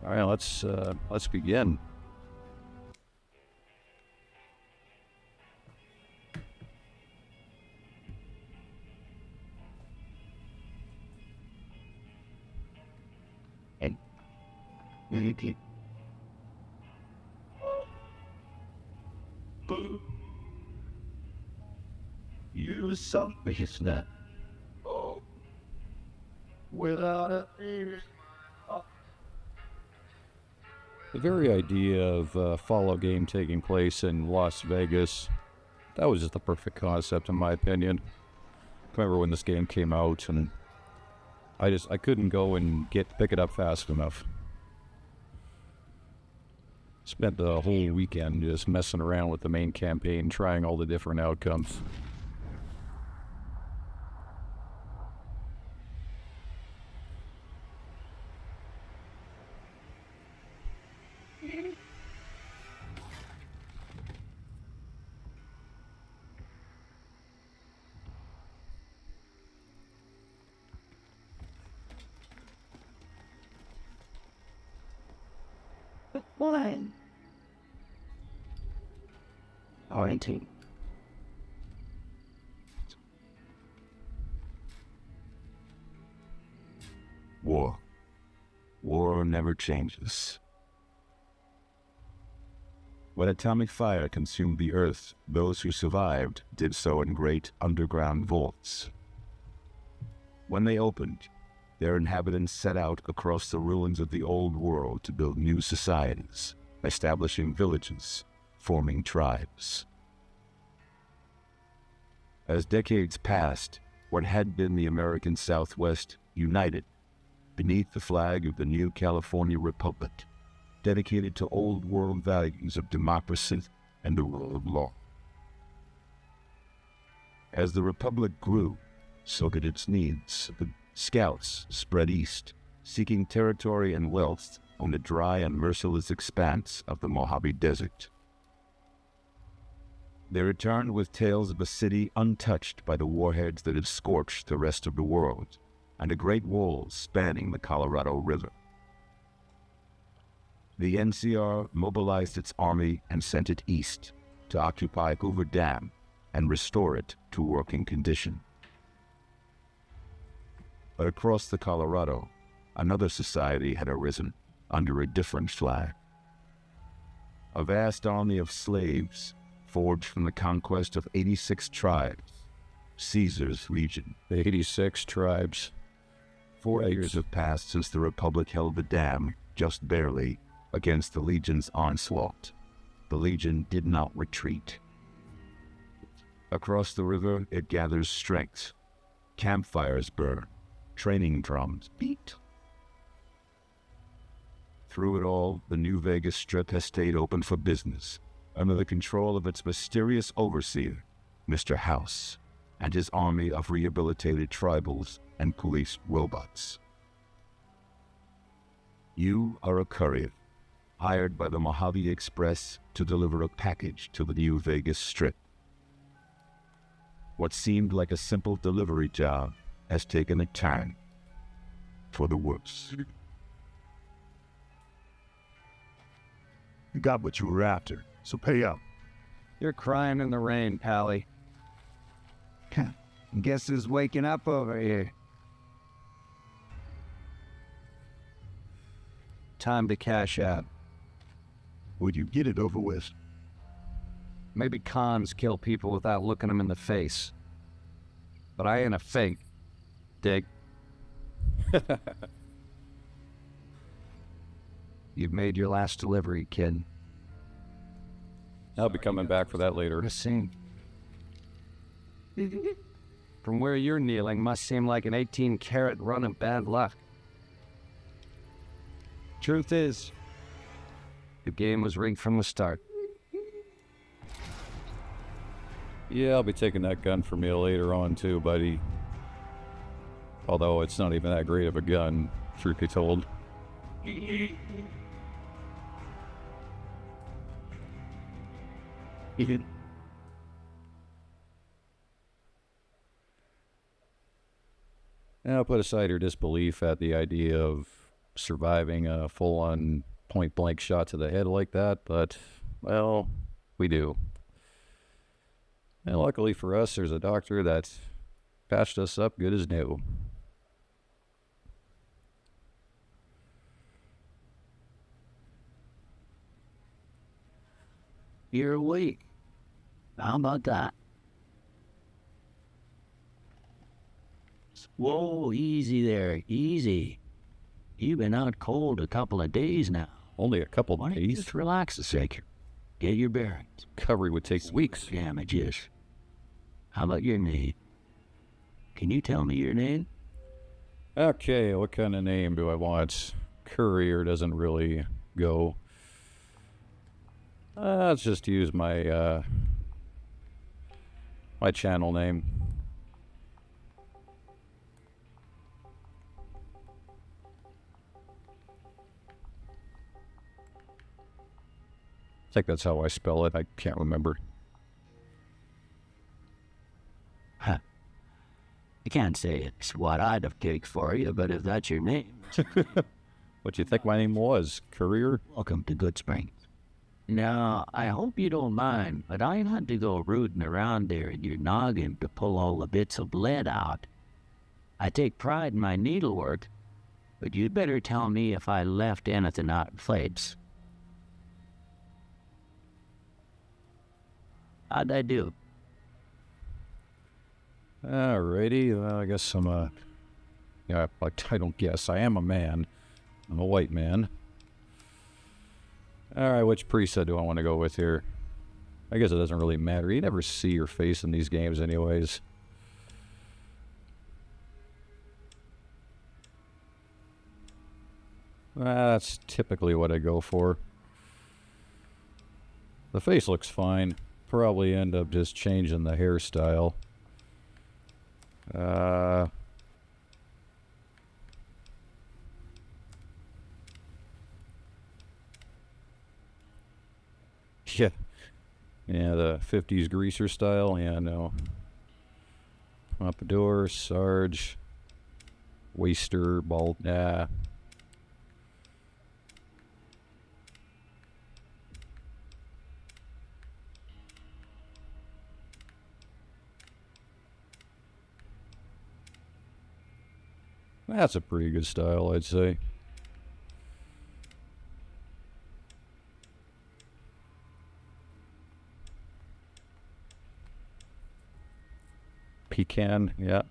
All right, let's begin. And you something that without a The very idea of a Fallout game taking place in Las Vegas, that was just the perfect concept in my opinion. I remember when this game came out and I couldn't go and pick it up fast enough. Spent the whole weekend just messing around with the main campaign, trying all the different outcomes. one. Orienting. War. War never changes. When atomic fire consumed the earth, those who survived did so in great underground vaults. When they opened, their inhabitants set out across the ruins of the old world to build new societies, establishing villages, forming tribes. As decades passed, what had been the American Southwest united beneath the flag of the new California Republic, dedicated to old world values of democracy and the rule of law. As the Republic grew, so did its needs. The scouts spread east, seeking territory and wealth on the dry and merciless expanse of the Mojave Desert. They returned with tales of a city untouched by the warheads that had scorched the rest of the world, and a great wall spanning the Colorado River. The NCR mobilized its army and sent it east to occupy Hoover Dam and restore it to working condition. But across the Colorado, another society had arisen under a different flag. A vast army of slaves forged from the conquest of 86 tribes, Caesar's Legion. The 86 tribes. 4 years have passed since the Republic held the dam, just barely, against the Legion's onslaught. The Legion did not retreat. Across the river, it gathers strength. Campfires burn. Training drums beat. Through it all, the New Vegas Strip has stayed open for business, under the control of its mysterious overseer, Mr. House, and his army of rehabilitated tribals and police robots. You are a courier, hired by the Mojave Express to deliver a package to the New Vegas Strip. What seemed like a simple delivery job has taken a turn for the worse. You got what you were after, so pay up. You're crying in the rain, Pally. Guess who's waking up over here? Time to cash out. Would you get it over with? Maybe cons kill people without looking them in the face. But I ain't a fake. Dig. You've made your last delivery, kid. I'll be coming back for that later. From where you're kneeling must seem like an 18-carat run of bad luck. Truth is, the game was rigged from the start. Yeah, I'll be taking that gun from you later on too, buddy. Although it's not even that great of a gun, truth be told. Now put aside your disbelief at the idea of surviving a full-on point-blank shot to the head like that, but, well, we do. And luckily for us, there's a doctor that patched us up good as new. You're awake. How about that? Whoa, easy there, easy. You've been out cold a couple of days now. Only a couple Why don't you days. just relax a second? Get your bearings. Recovery would take weeks. Damage is. How about your name? Can you tell me your name? Okay, what kind of name do I want? Courier doesn't really go. Let's just use my my channel name. I think that's how I spell it. I can't remember. Huh. I can't say it's what I'd have picked for you, but if that's your name, What do you think my name was? Courier? welcome to Good Springs. Now, I hope you don't mind, but I had to go rooting around there in your noggin to pull all the bits of lead out. I take pride in my needlework, but you'd better tell me if I left anything out in place. How'd I do? Alrighty, well, I guess I'm yeah, I don't guess. I am a man. I'm a white man. Alright, which preset do I want to go with here? I guess it doesn't really matter. You never see your face in these games anyways. That's typically what I go for. The face looks fine. Probably end up just changing the hairstyle. Yeah. Yeah, the 50s greaser style. Yeah, no. Pompadour, Sarge, Waster, Bald. Nah. That's a pretty good style, I'd say. Pecan, yeah.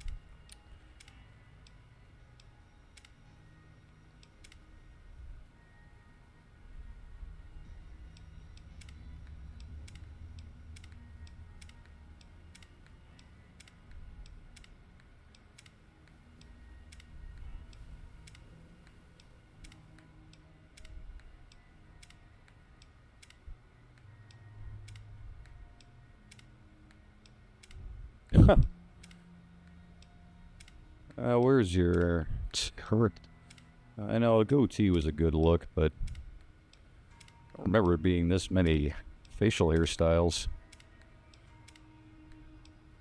Where's your hurt? I know a goatee was a good look, but I don't remember it being this many facial hairstyles.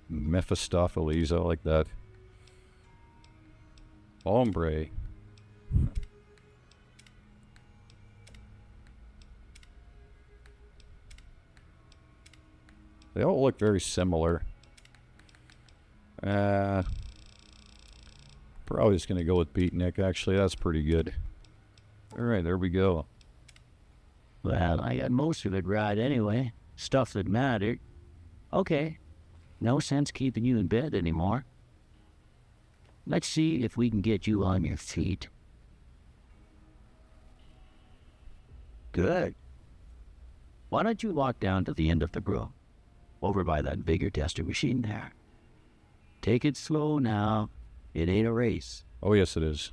Mephistopheles, I like that. Ombre. They all look very similar. Probably just going to go with Beatnik, actually. That's pretty good. Alright, there we go. Well, I got most of it right anyway. Stuff that mattered. Okay. No sense keeping you in bed anymore. Let's see if we can get you on your feet. Good. Why don't you walk down to the end of the room, over by that vigor tester machine there. Take it slow now. It ain't a race. Oh, yes, it is.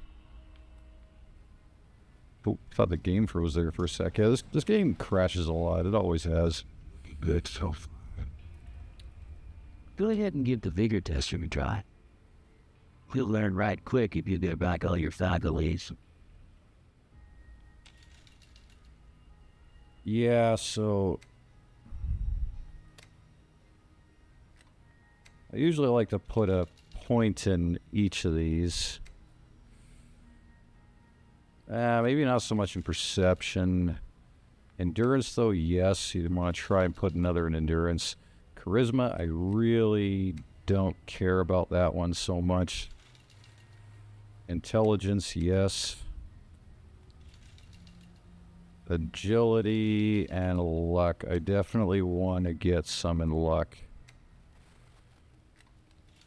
Oh, thought the game froze there for a sec. Yeah, this game crashes a lot. It always has. Good so far. Go ahead and give the vigor tester a try. You'll learn right quick if you get back all your faculties. Yeah, so I usually like to put a point in each of these. Maybe not so much in perception. Endurance, though, yes. You'd want to try and put another in endurance. Charisma, I really don't care about that one so much. Intelligence, yes. Agility and luck. I definitely want to get some in luck.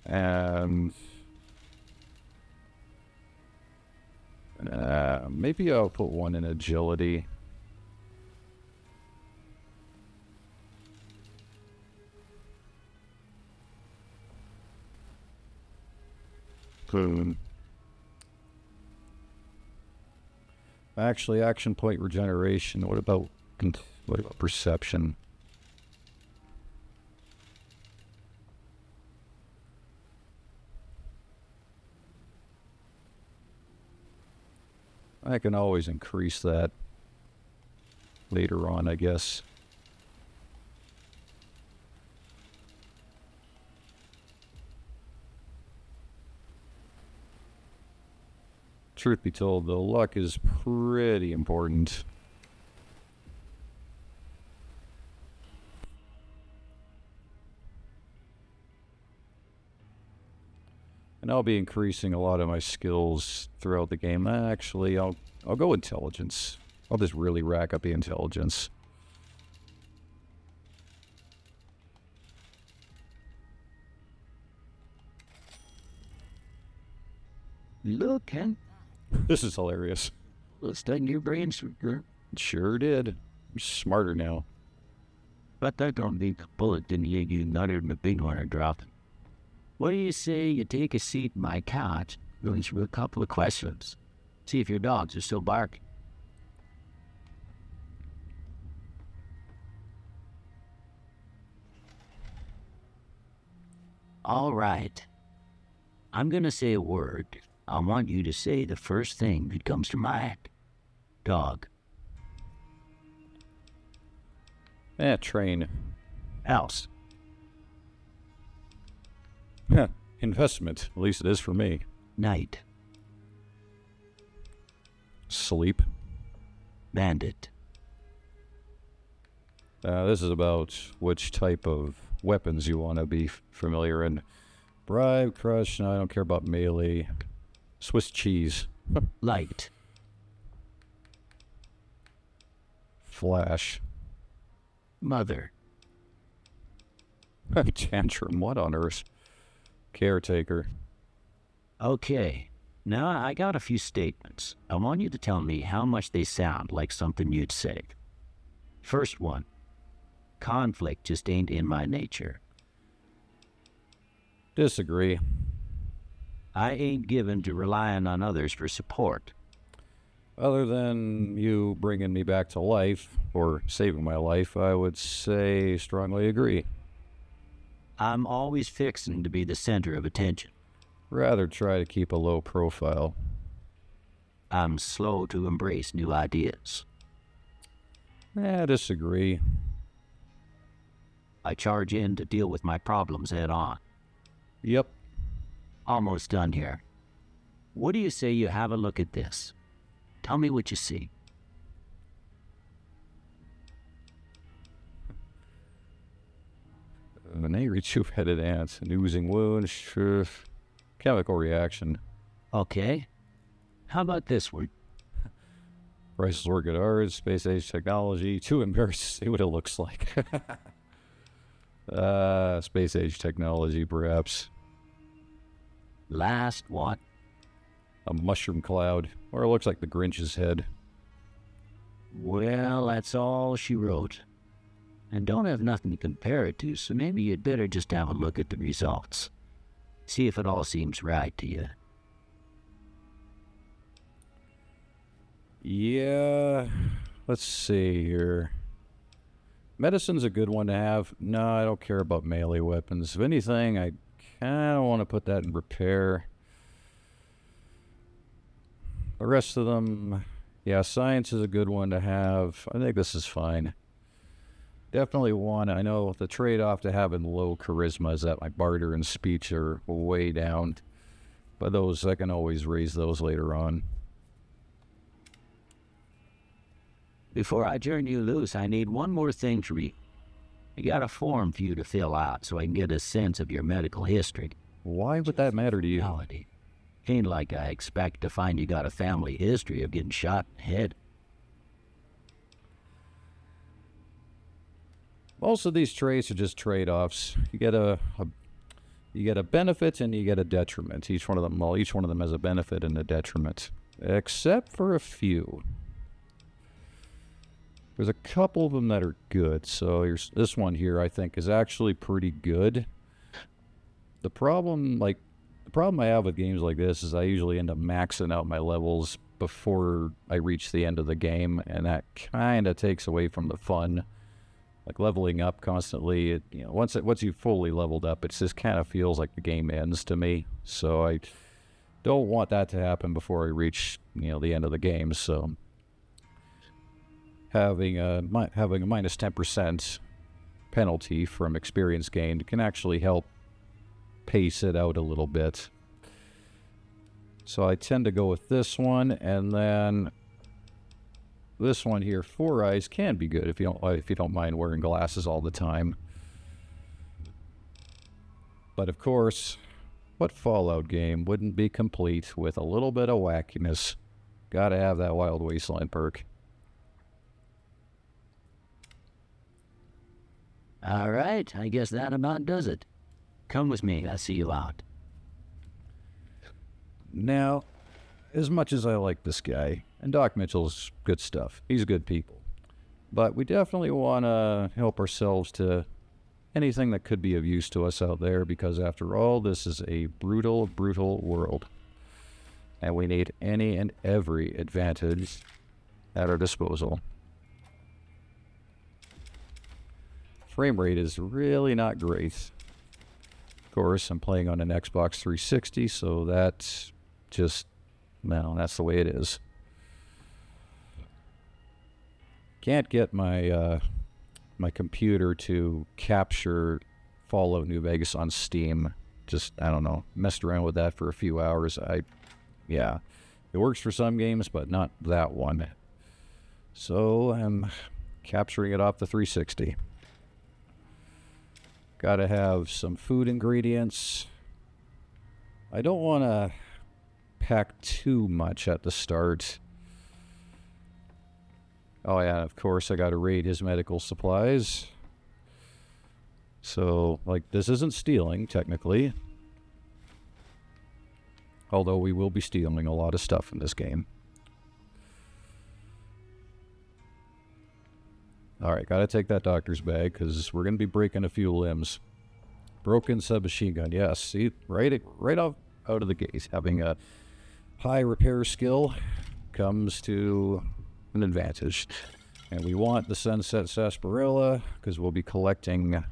And maybe I'll put one in agility. Actually, action point regeneration. What about perception? I can always increase that later on, I guess. Truth be told, though, luck is pretty important. And I'll be increasing a lot of my skills throughout the game. Actually, I'll go intelligence. I'll just really rack up the intelligence. Look, Ken. This is hilarious. Looks like your brain's Sure did. I'm smarter now. But that don't mean the bullet didn't hit you nutted in the big one or dropped. What do you say you take a seat in my couch, going through a couple of questions, see if your dogs are still barking? All right. I'm gonna say a word. I want you to say the first thing that comes to mind. Dog. Train. House. Investment. At least it is for me. Night. Sleep. Bandit. This is about which type of weapons you want to be familiar in. Bribe, crush, no, I don't care about melee. Swiss cheese. Light. Flash. Mother. Tantrum, what on earth? Caretaker. Okay. Now I got a few statements. I want you to tell me how much they sound like something you'd say. First one. Conflict just ain't in my nature. Disagree. I ain't given to relying on others for support. Other than you bringing me back to life, or saving my life, I would say strongly agree. I'm always fixing to be the center of attention. Rather try to keep a low profile. I'm slow to embrace new ideas. Disagree. I charge in to deal with my problems head on. Yep. Almost done here. What do you say you have a look at this? Tell me what you see. An angry two-headed ant, an oozing wound, chemical reaction. Okay. How about this one? Prices work at ours, space age technology. Too embarrassed to see what it looks like. Space age technology, perhaps. Last one. A mushroom cloud, or it looks like the Grinch's head. Well, that's all she wrote. And don't have nothing to compare it to, so maybe you'd better just have a look at the results. See if it all seems right to you. Yeah, let's see here. Medicine's a good one to have. No, I don't care about melee weapons. If anything, I kind of want to put that in repair. The rest of them, yeah, science is a good one to have. I think this is fine. Definitely one. I know the trade-off to having low charisma is that my barter and speech are way down. But those, I can always raise those later on. Before I turn you loose, I need one more thing from you. I got a form for you to fill out so I can get a sense of your medical history. Why would that matter to you? Reality. Ain't like I expect to find you got a family history of getting shot in the head. Most of these traits are just trade-offs. You get a benefit and you get a detriment. Each one of them has a benefit and a detriment, except for a few. There's a couple of them that are good. So this one here, I think, is actually pretty good. The problem I have with games like this is I usually end up maxing out my levels before I reach the end of the game, and that kind of takes away from the fun. Like leveling up constantly, once you've fully leveled up, it just kind of feels like the game ends to me. So I don't want that to happen before I reach the end of the game. So having a minus 10% penalty from experience gained can actually help pace it out a little bit. So I tend to go with this one, and then this one here, 4 Eyes, can be good if you don't mind wearing glasses all the time. But of course, what Fallout game wouldn't be complete with a little bit of wackiness? Gotta have that Wild Wasteland perk. All right, I guess that about does it. Come with me, I'll see you out. Now, as much as I like this guy, and Doc Mitchell's good stuff, he's good people, but we definitely want to help ourselves to anything that could be of use to us out there, because after all, this is a brutal, brutal world, and we need any and every advantage at our disposal. Frame rate is really not great. Of course, I'm playing on an Xbox 360, so that's just, well, that's the way it is. Can't get my my computer to capture Fallout New Vegas on Steam. Just, I don't know, messed around with that for a few hours. Yeah, it works for some games, but not that one. So I'm capturing it off the 360. Gotta have some food ingredients. I don't want to pack too much at the start. Oh yeah, of course I gotta raid his medical supplies. So, this isn't stealing, technically. Although we will be stealing a lot of stuff in this game. Alright, gotta take that doctor's bag, because we're gonna be breaking a few limbs. Broken submachine gun, yes. See, right out of the gate. Having a high repair skill comes to an advantage. And we want the Sunset Sarsaparilla, because we'll be collecting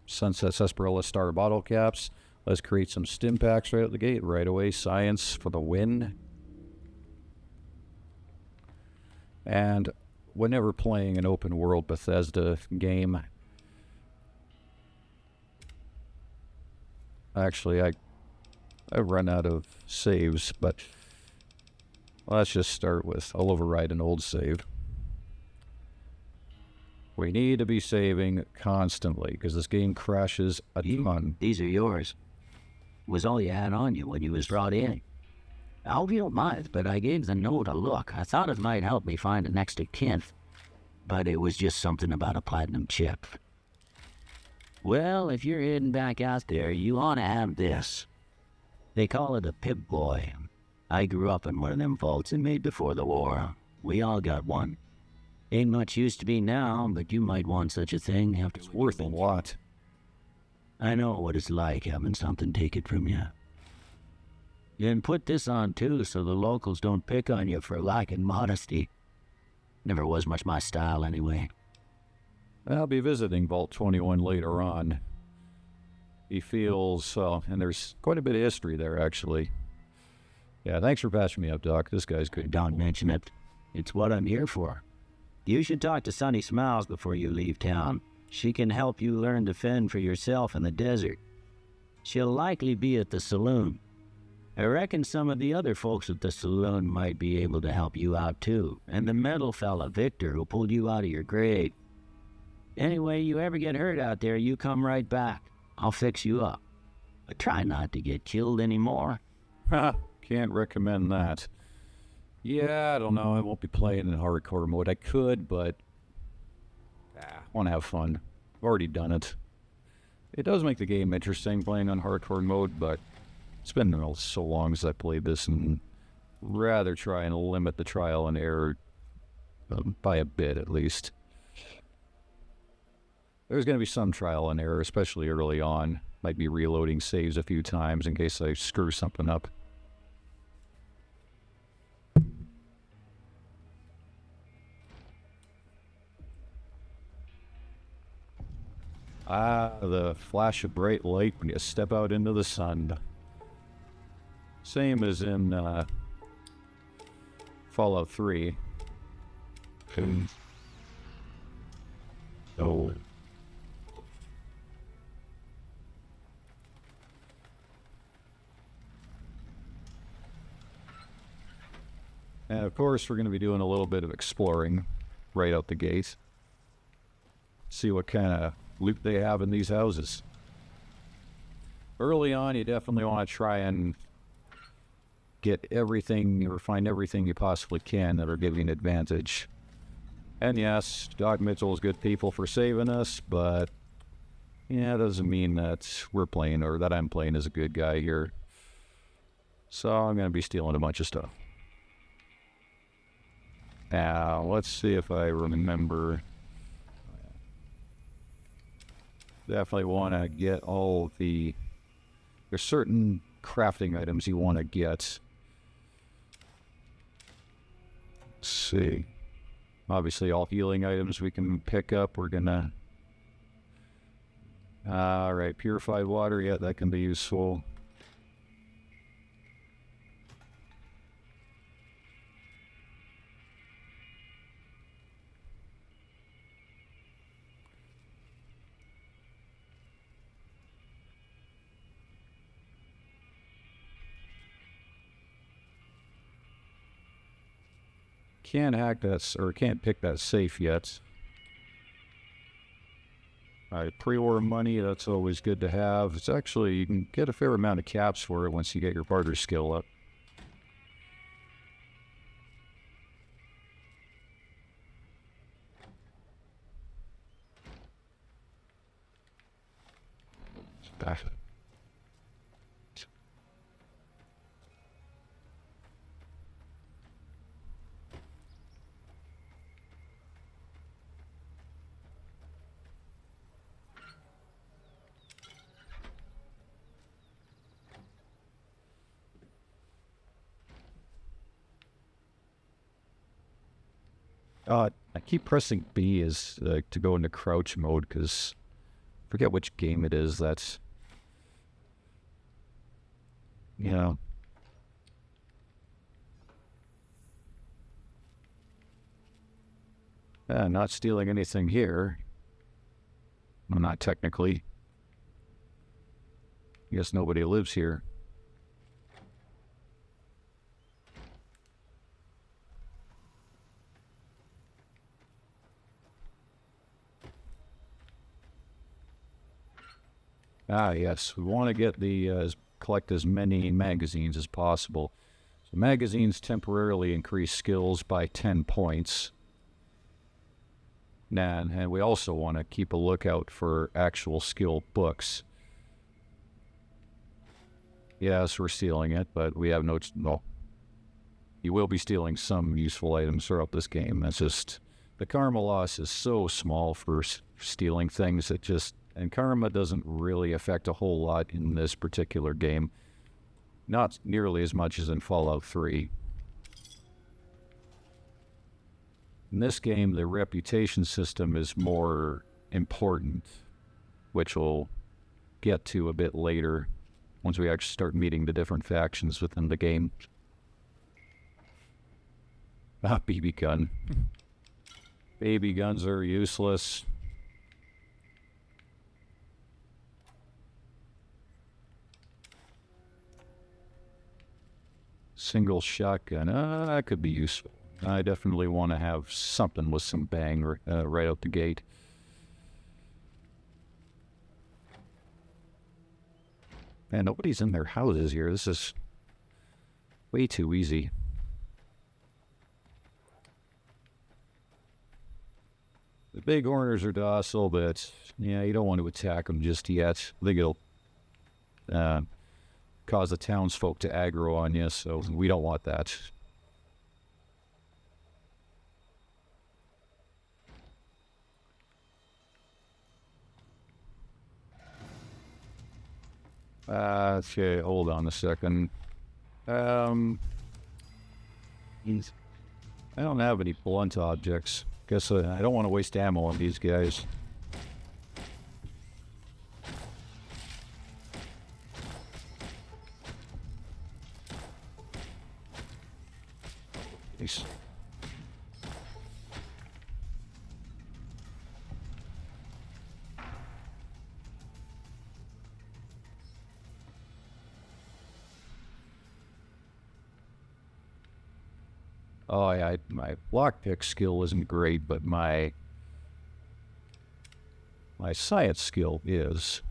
Sunset Sarsaparilla star bottle caps. Let's create some stim packs right out the gate. Right away, science for the win. And whenever playing an open world Bethesda game, actually I run out of saves, but let's just start with, I'll override an old save. We need to be saving constantly, because this game crashes a ton. These are yours. Was all you had on you when you was brought in. I hope you don't mind, but I gave the note a look. I thought it might help me find an next of kin, but it was just something about a platinum chip. Well, if you're heading back out there, you ought to have this. They call it a Pip-Boy. I grew up in one of them vaults they made before the war. We all got one. Ain't much use to be now, but you might want such a thing after It's worth a lot. I know what it's like having something taken from you. And put this on too, so the locals don't pick on you for lacking modesty. Never was much my style anyway. I'll be visiting Vault 21 later on. He feels, and there's quite a bit of history there, actually. Yeah, thanks for patching me up, Doc. This guy's good. Don't mention it. It's what I'm here for. You should talk to Sunny Smiles before you leave town. She can help you learn to fend for yourself in the desert. She'll likely be at the saloon. I reckon some of the other folks at the saloon might be able to help you out too, and the metal fella Victor who pulled you out of your grave. Anyway, you ever get hurt out there, you come right back. I'll fix you up. But try not to get killed anymore. Ha! Can't recommend that. Yeah, I don't know. I won't be playing in hardcore mode. I could, but I want to have fun. I've already done it. It does make the game interesting playing on hardcore mode, but it's been so long since I played this, and rather try and limit the trial and error by a bit at least. There's going to be some trial and error, especially early on. Might be reloading saves a few times in case I screw something up. Ah, the flash of bright light when you step out into the sun. Same as in Fallout 3. Oh. And of course, we're going to be doing a little bit of exploring right out the gate. See what kind of loot they have in these houses. Early on, you definitely want to try and get everything or find everything you possibly can that are giving an advantage. And yes, Doc Mitchell is good people for saving us, but yeah, it doesn't mean that we're playing or that I'm playing as a good guy here. So I'm going to be stealing a bunch of stuff. Now, let's see if I remember. Definitely want to get all the... There's certain crafting items you want to get. Let's see. Obviously, all healing items we can pick up. We're gonna... Alright, purified water. Yeah, that can be useful. Can't hack that, or can't pick that safe yet. Alright, pre-order money, that's always good to have. It's actually, you can get a fair amount of caps for it once you get your barter skill up. Back. I keep pressing B as to go into crouch mode because I forget which game it is that's, you know. Not stealing anything here. Well, not technically. I guess nobody lives here. Ah, yes. We want to get the collect as many magazines as possible. So magazines temporarily increase skills by 10 points. And we also want to keep a lookout for actual skill books. Yes, we're stealing it, but we have no... Well, you will be stealing some useful items throughout this game. That's just... The karma loss is so small for stealing things. It just... And karma doesn't really affect a whole lot in this particular game. Not nearly as much as in Fallout 3. In this game, the reputation system is more important, which we'll get to a bit later once we actually start meeting the different factions within the game. Ah, BB gun. BB guns are useless. Single shotgun. That could be useful. I definitely want to have something with some bang right out the gate. Man, nobody's in their houses here. This is way too easy. The big horners are docile, but yeah, you don't want to attack them just yet. I think it'll cause the townsfolk to aggro on you, so we don't want that. Okay, hold on a second. I don't have any blunt objects. Guess I don't want to waste ammo on these guys. Nice. Oh yeah, my lockpick skill isn't great, but my science skill is.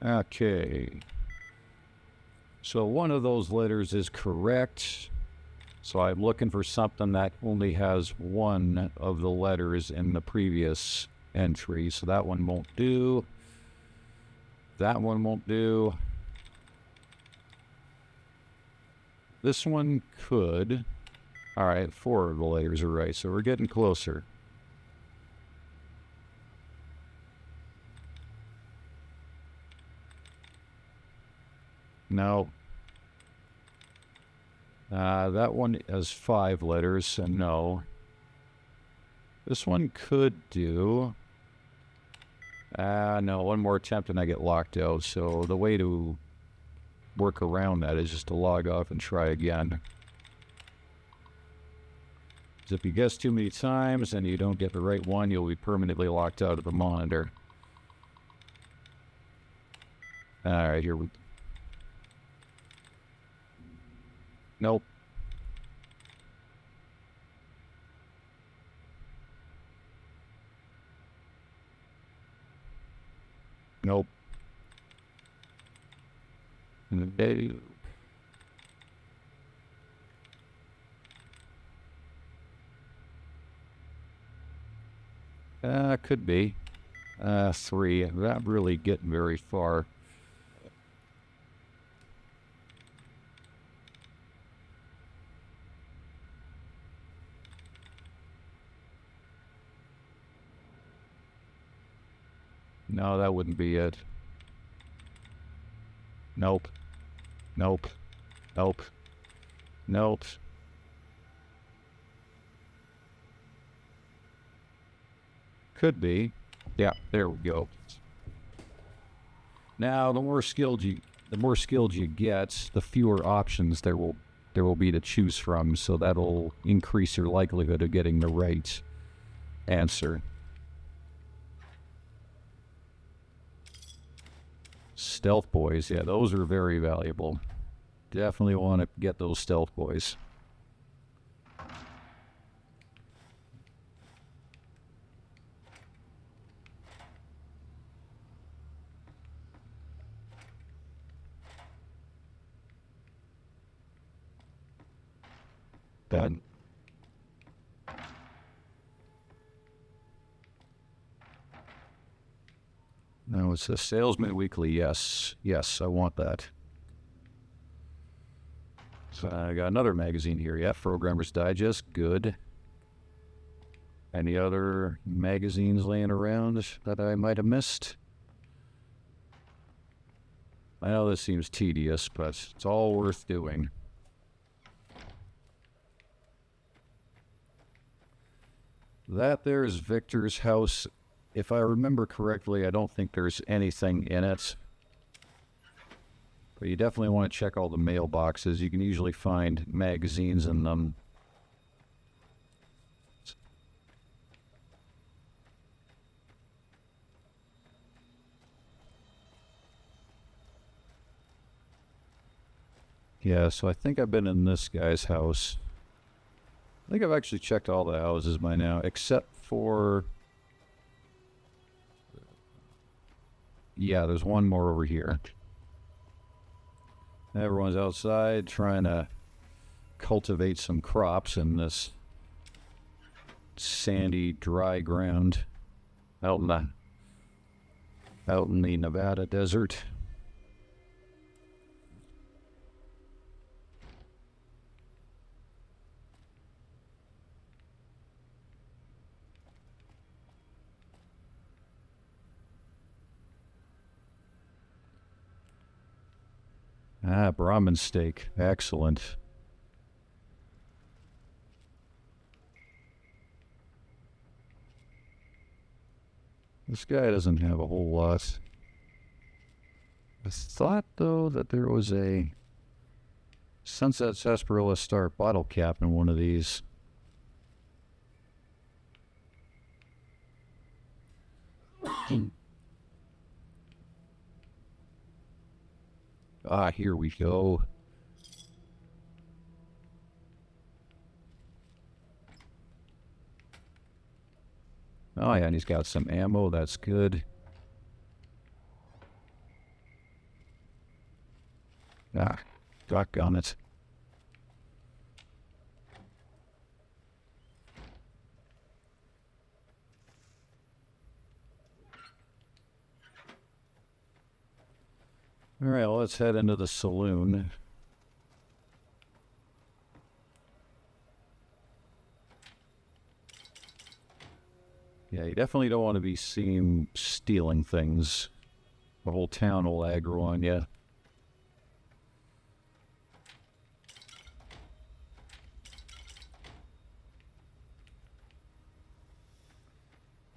Okay. So one of those letters is correct. So I'm looking for something that only has one of the letters in the previous entry. So that one won't do. That one won't do. This one could. All right, 4 of the letters are right. So we're getting closer. No. That one has 5 letters, so no. This one could do. No, one more attempt and I get locked out. So the way to work around that is just to log off and try again. 'Cause if you guess too many times and you don't get the right one, you'll be permanently locked out of the monitor. Alright, here we go. Nope. Nope. Nope. Could be. 3. Not really getting very far. No, that wouldn't be it. Nope. Nope. Nope. Nope. Could be. Yeah, there we go. Now, the more skilled you get, the fewer options there will be to choose from, so that'll increase your likelihood of getting the right answer. Stealth boys, yeah, those are very valuable. Definitely want to get those stealth boys. Done. No, it's a Salesman Weekly. Yes. Yes, I want that. So I got another magazine here. Yeah, Programmer's Digest. Good. Any other magazines laying around that I might have missed? I know this seems tedious, but it's all worth doing. That there is Victor's house. If I remember correctly, I don't think there's anything in it. But you definitely want to check all the mailboxes. You can usually find magazines in them. Yeah, so I think I've been in this guy's house. I think I've actually checked all the houses by now, except for... Yeah, there's one more over here. Everyone's outside trying to cultivate some crops in this sandy, dry ground out in the Nevada desert. Ah, Brahmin steak. Excellent. This guy doesn't have a whole lot. I thought, though, that there was a Sunset Sarsaparilla Star bottle cap in one of these. Ah, here we go. Oh yeah, and he's got some ammo, that's good. Ah, doggone it. Alright, well, let's head into the saloon. Yeah, you definitely don't want to be seen stealing things. The whole town will aggro on you.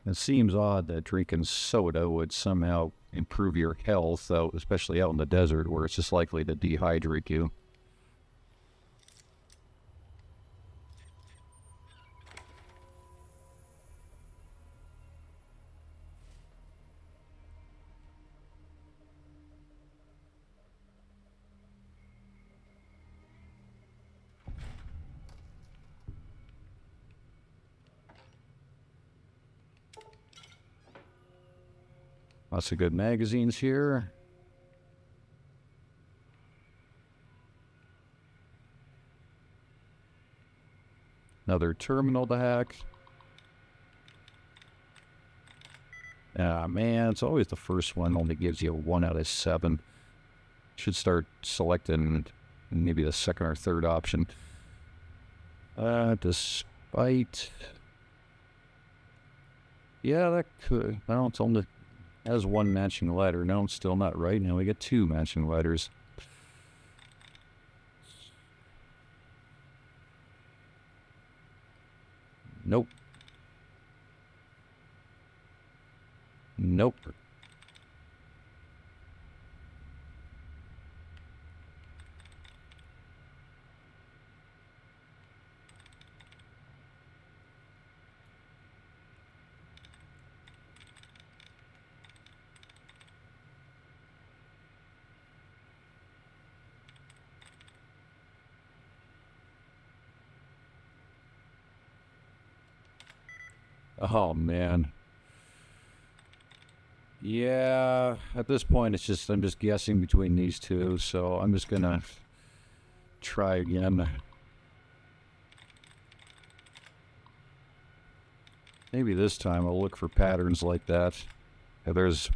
It seems odd that drinking soda would somehow improve your health, though, especially out in the desert where it's just likely to dehydrate you. Lots of good magazines here. Another terminal to hack. Ah, man, it's always the first one only gives you a 1 out of 7. Should start selecting maybe the second or third option. Despite... Yeah, that could... Well, it's only... Has one matching letter. No, it's still not right. Now we get 2 matching letters. Nope. Nope. Oh, man. Yeah, at this point, I'm just guessing between these two, so I'm just gonna try again. Maybe this time I'll look for patterns like that. There's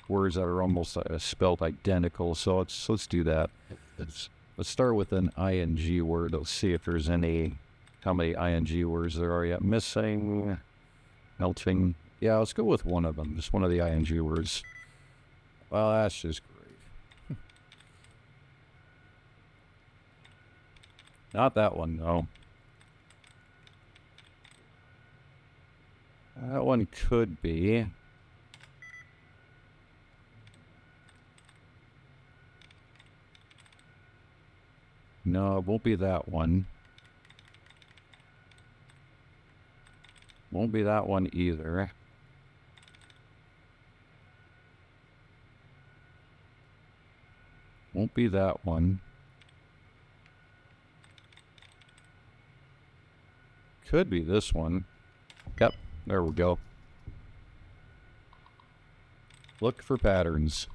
words that are almost spelled identical, so let's do that. Let's start with an ing word. Let's see if there's how many ing words there are yet. Missing, melting. Yeah, let's go with one of them. Just one of the ing words. Well, that's just great. Not that one, no. That one could be. No, it won't be that one. Won't be that one either. Won't be that one. could be this one. Yep, there we go. Look for patterns.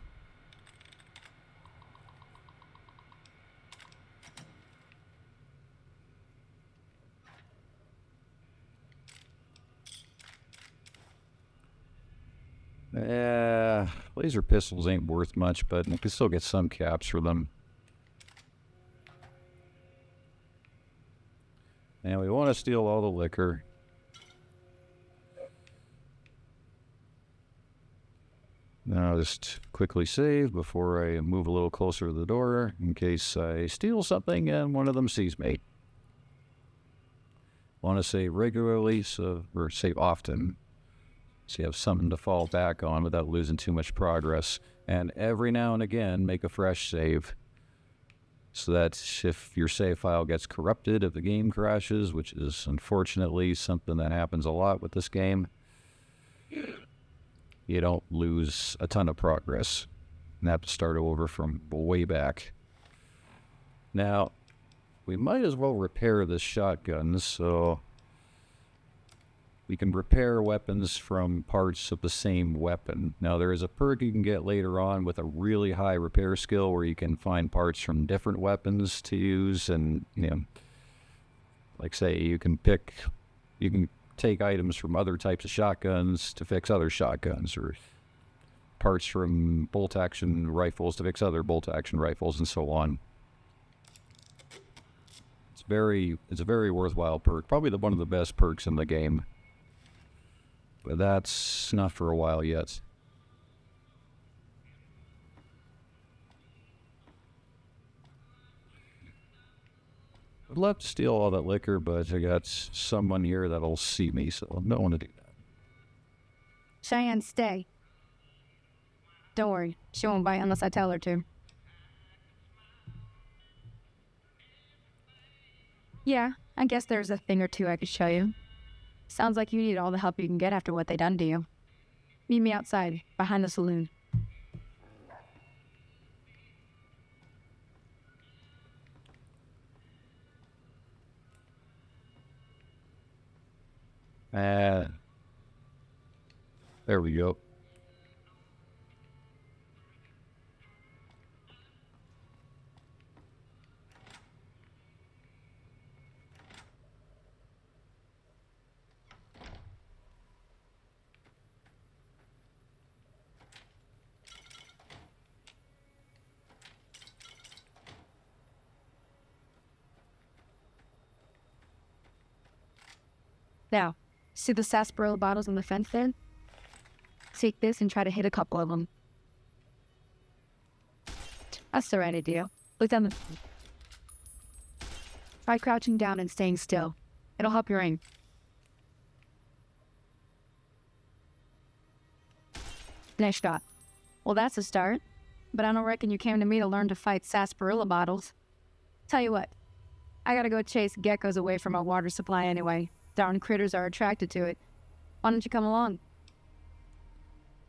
Laser pistols ain't worth much, but you can still get some caps for them. And we want to steal all the liquor. Now I'll just quickly save before I move a little closer to the door in case I steal something and one of them sees me. Want to save regularly, or save often, so you have something to fall back on without losing too much progress. And every now and again, make a fresh save, so that if your save file gets corrupted, if the game crashes, which is unfortunately something that happens a lot with this game, you don't lose a ton of progress and have to start over from way back. Now, we might as well repair this shotgun, so we can repair weapons from parts of the same weapon. Now, there is a perk you can get later on with a really high repair skill where you can find parts from different weapons to use, and, you know, like say, you can take items from other types of shotguns to fix other shotguns, or parts from bolt-action rifles to fix other bolt-action rifles, and so on. It's a very worthwhile perk, probably one of the best perks in the game. But that's not for a while yet. I'd love to steal all that liquor, but I got someone here that'll see me, so I don't want to do that. Cheyenne, stay. Don't worry, she won't bite unless I tell her to. Yeah, I guess there's a thing or two I could show you. Sounds like you need all the help you can get after what they done to you. Meet me outside, behind the saloon. There we go. Now, see the sarsaparilla bottles on the fence there? Take this and try to hit a couple of them. That's the right idea. Look down the... Try crouching down and staying still. It'll help your aim. Nice shot. Well, that's a start. But I don't reckon you came to me to learn to fight sarsaparilla bottles. Tell you what, I gotta go chase geckos away from our water supply anyway. Darn critters are attracted to it. Why don't you come along?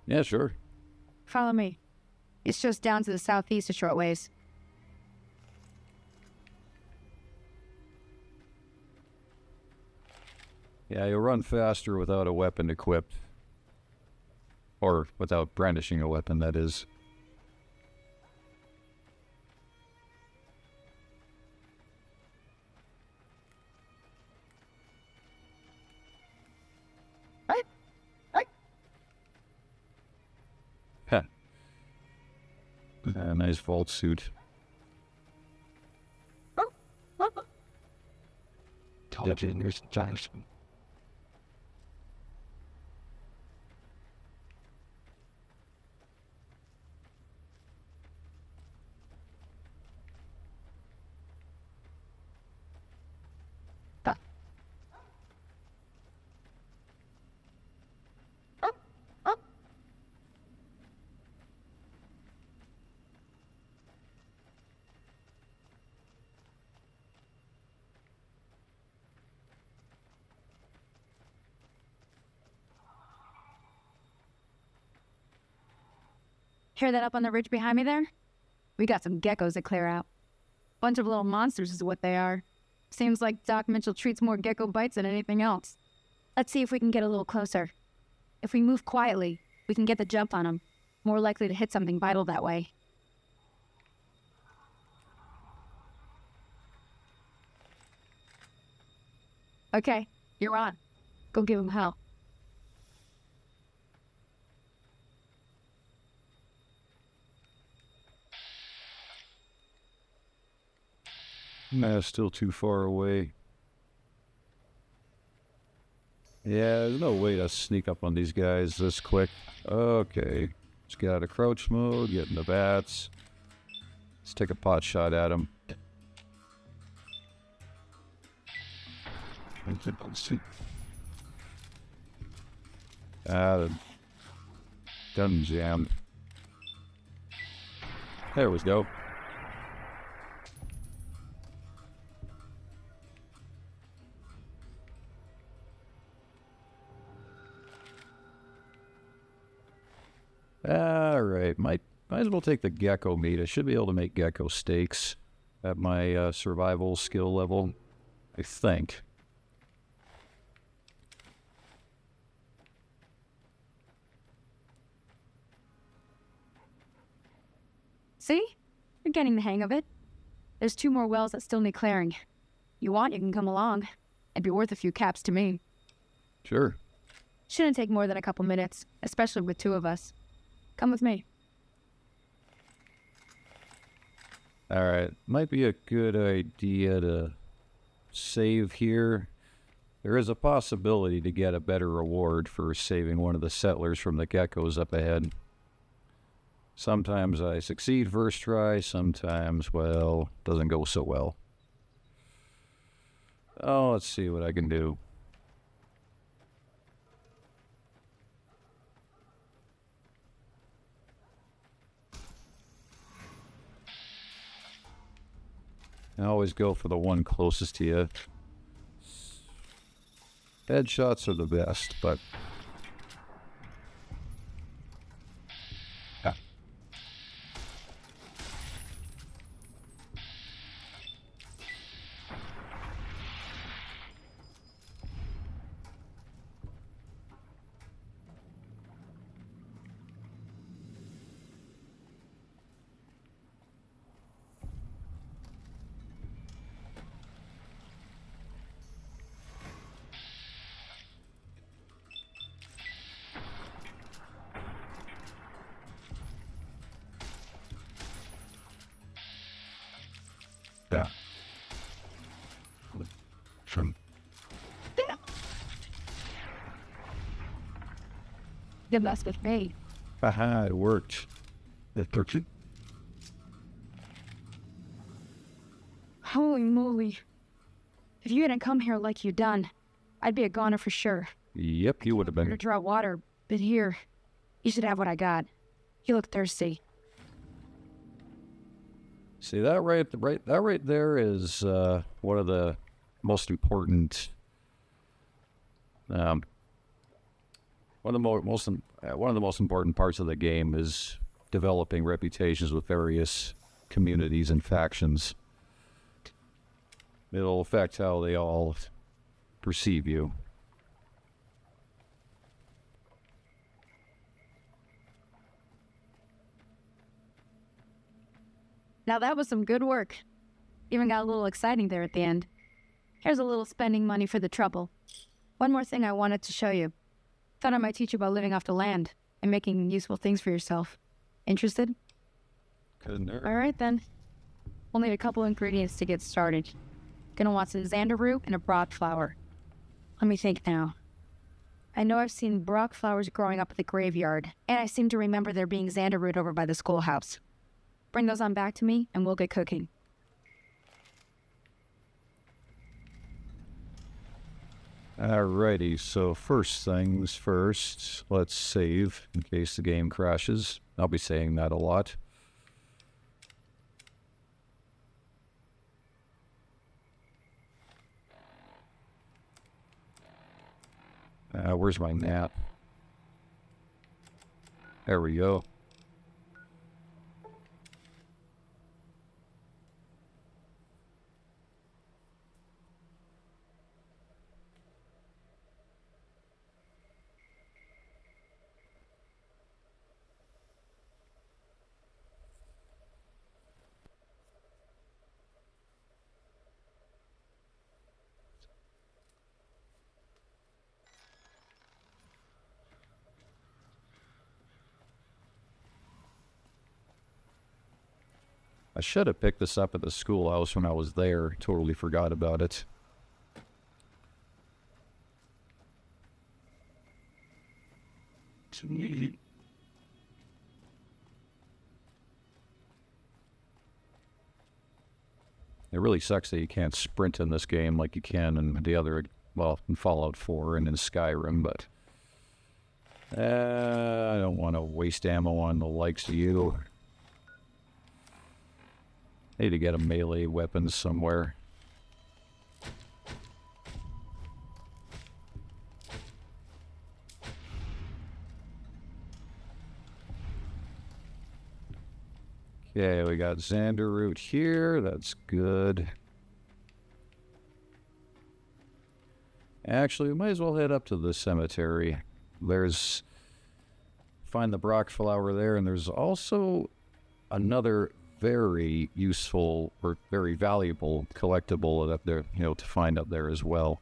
Yeah, sure. Follow me. It's just down to the southeast a short ways. Yeah, you'll run faster without a weapon equipped. Or without brandishing a weapon, that is. Heh. Nice vault suit. Intelligent Johnson. Hear that up on the ridge behind me there? We got some geckos to clear out. Bunch of little monsters is what they are. Seems like Doc Mitchell treats more gecko bites than anything else. Let's see if we can get a little closer. If we move quietly, we can get the jump on him. More likely to hit something vital that way. Okay, you're on. Go give him hell. Nah, still too far away. Yeah, there's no way to sneak up on these guys this quick. Okay. Let's get out of crouch mode, get in the bats. Let's take a pot shot at him. The gun jammed. There we go. Alright, might as well take the gecko meat. I should be able to make gecko steaks at my survival skill level, I think. See? You're getting the hang of it. There's 2 more wells that still need clearing. You want, you can come along. It'd be worth a few caps to me. Sure. Shouldn't take more than a couple minutes, especially with 2 of us. Come with me. Alright, might be a good idea to save here. There is a possibility to get a better reward for saving one of the settlers from the geckos up ahead. Sometimes I succeed first try, sometimes, well, doesn't go so well. Oh, let's see what I can do. I always go for the one closest to you. Headshots are the best, but... Yeah. From Good luck with me. Haha, it worked. the 13. Holy moly. If you hadn't come here like you done, I'd be a goner for sure. Yep, you would have To been. draw water, but here, you should have what I got. You look thirsty. See, that right there is one of the most important, one of the most important parts of the game is developing reputations with various communities and factions. It'll affect how they all perceive you. Now that was some good work. Even got a little exciting there at the end. Here's a little spending money for the trouble. One more thing I wanted to show you. Thought I might teach you about living off the land and making useful things for yourself. Interested? Couldn't hurt. All right then. We'll need a couple ingredients to get started. Gonna want some xander root and a broad flower. Let me think now. I know I've seen brock flowers growing up at the graveyard, and I seem to remember there being xander root over by the schoolhouse. Bring those on back to me, and we'll get cooking. Alrighty, so first things first, let's save in case the game crashes. I'll be saying that a lot. Where's my nap? There we go. I should have picked this up at the schoolhouse when I was there. Totally forgot about it. It really sucks that you can't sprint in this game like you can in the other, well, in Fallout 4 and in Skyrim, but I don't want to waste ammo on the likes of you. Need to get a melee weapon somewhere. Okay, we got Xander root here. That's good. Actually, we might as well head up to the cemetery. Find the Brock flower there, and there's also another very useful or very valuable collectible up there, to find up there as well.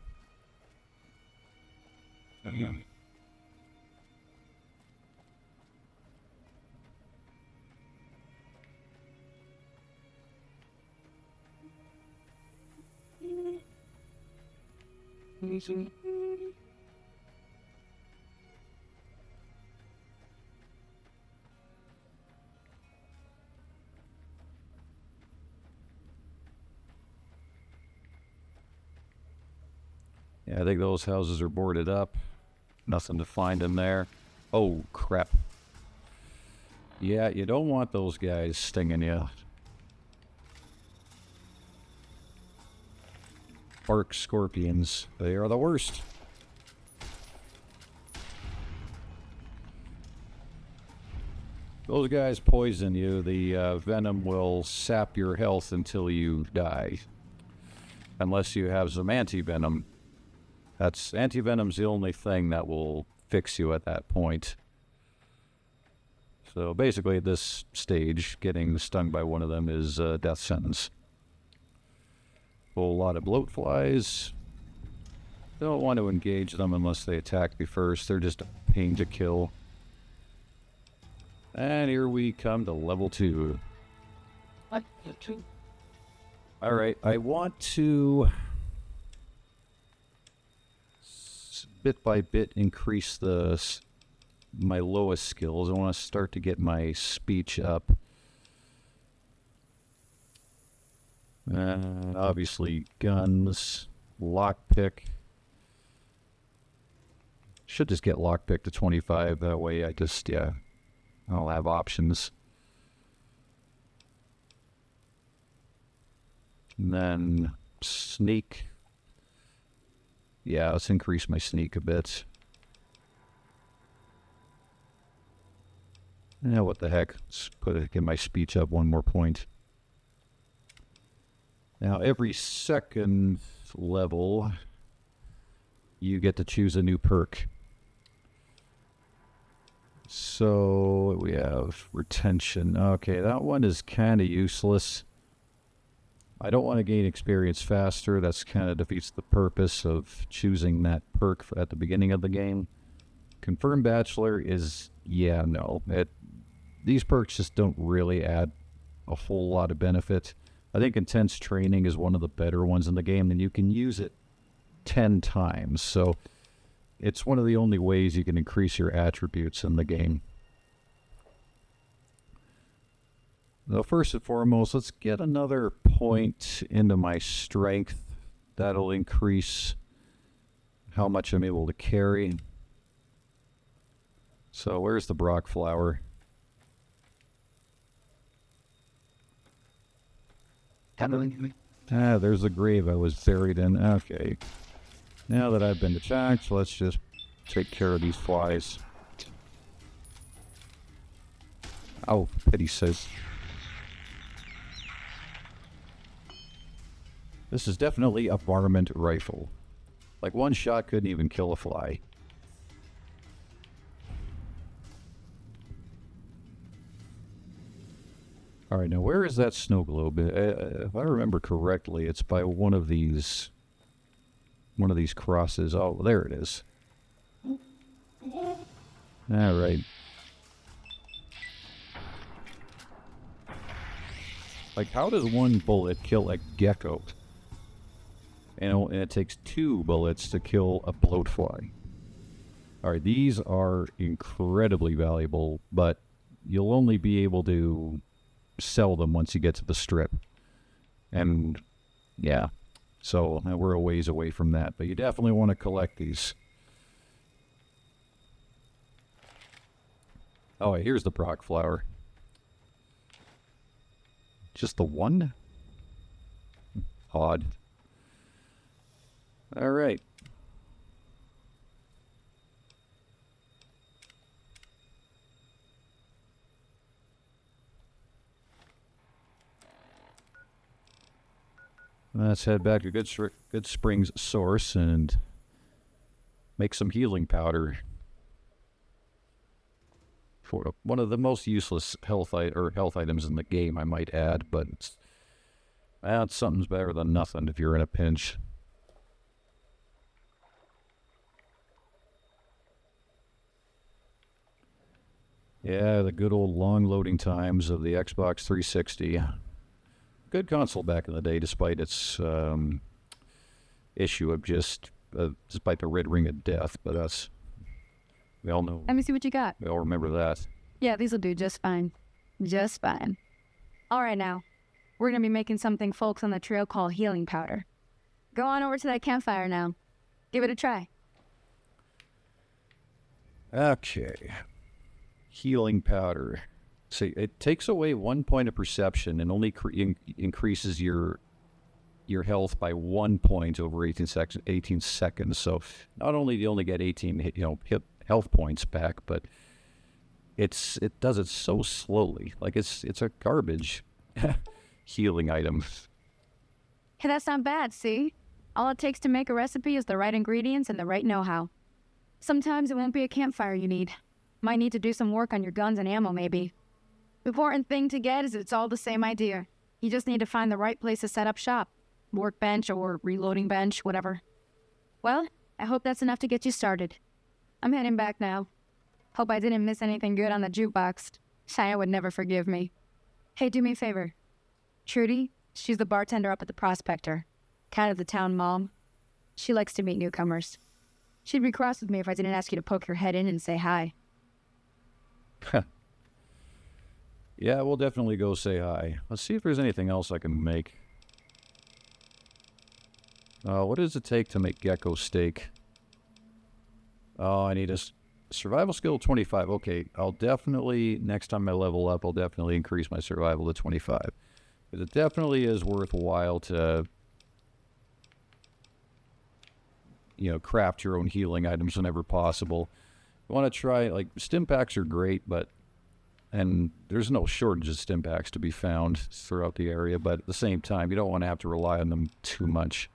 Yeah, I think those houses are boarded up. Nothing to find in there. Oh, crap. Yeah, you don't want those guys stinging you. Bark scorpions. They are the worst. Those guys poison you. The venom will sap your health until you die. Unless you have some anti-venom. Anti-venom's the only thing that will fix you at that point. So basically at this stage, getting stung by one of them is a death sentence. Whole lot of bloat flies. Don't want to engage them unless they attack me first. They're just a pain to kill. And here we come to level 2. Alright, I want to bit by bit increase my lowest skills. I want to start to get my speech up. And obviously guns, lockpick. Should just get lockpick to 25. That way I'll have options. And then sneak. Yeah, let's increase my sneak a bit. Yeah, what the heck. Let's get my speech up one more point. Now, every second level, you get to choose a new perk. So, we have retention. Okay, that one is kind of useless. I don't want to gain experience faster. That's kind of defeats the purpose of choosing that perk at the beginning of the game. Confirmed Bachelor is, no. These perks just don't really add a whole lot of benefit. I think Intense Training is one of the better ones in the game, and you can use it 10 times. So it's one of the only ways you can increase your attributes in the game. Now, first and foremost, let's get another point into my strength. That'll increase how much I'm able to carry. So where's the Brock flower? There's the grave I was buried in. Okay. Now that I've been attacked, let's just take care of these flies. Oh, pity says. This is definitely a varmint rifle. Like, one shot couldn't even kill a fly. Alright, now where is that snow globe? If I remember correctly, it's by one of these crosses. Oh, there it is. Alright. Like, how does one bullet kill a gecko? And it takes 2 bullets to kill a bloatfly. Alright, these are incredibly valuable, but you'll only be able to sell them once you get to the strip. And, yeah. So, we're a ways away from that, but you definitely want to collect these. Oh, here's the Brock flower. Just the one? Odd. Alright. Let's head back to Good Springs Source and make some healing powder. For one of the most useless health items in the game, I might add, but something's better than nothing if you're in a pinch. Yeah, the good old long loading times of the Xbox 360. Good console back in the day, despite its issue of despite the red ring of death. But we all know. Let me see what you got. We all remember that. Yeah, these will do just fine. Just fine. All right, now. We're going to be making something folks on the trail call healing powder. Go on over to that campfire now. Give it a try. Okay. Healing powder. See, it takes away 1 point of perception and only increases your health by 1 point over 18 seconds. So not only do you only get 18 health points back, but it does it so slowly. Like it's a garbage healing item. Hey, that's not bad, see? All it takes to make a recipe is the right ingredients and the right know-how. Sometimes it won't be a campfire you need. Might need to do some work on your guns and ammo, maybe. The important thing to get is it's all the same idea. You just need to find the right place to set up shop. Workbench or reloading bench, whatever. Well, I hope that's enough to get you started. I'm heading back now. Hope I didn't miss anything good on the jukebox. Shia would never forgive me. Hey, do me a favor. Trudy, she's the bartender up at the Prospector. Kind of the town mom. She likes to meet newcomers. She'd be cross with me if I didn't ask you to poke your head in and say hi. Yeah, we'll definitely go say hi. Let's see if there's anything else I can make. What does it take to make gecko steak? Oh, I need a survival skill 25. Okay, I'll definitely, next time I level up, I'll definitely increase my survival to 25. Because it definitely is worthwhile to, craft your own healing items whenever possible. You want to try, stim packs are great, and there's no shortage of stim packs to be found throughout the area, but at the same time, you don't want to have to rely on them too much.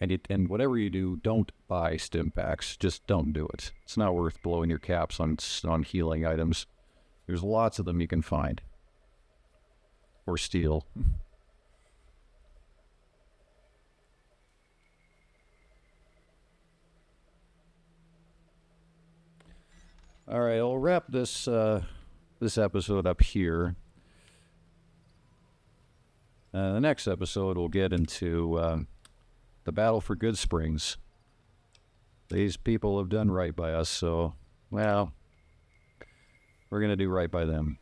And whatever you do, don't buy stim packs. Just don't do it. It's not worth blowing your caps on healing items. There's lots of them you can find. Or steal. All right, I'll wrap this episode up here. The next episode, we'll get into the battle for Good Springs. These people have done right by us, so, well, we're going to do right by them.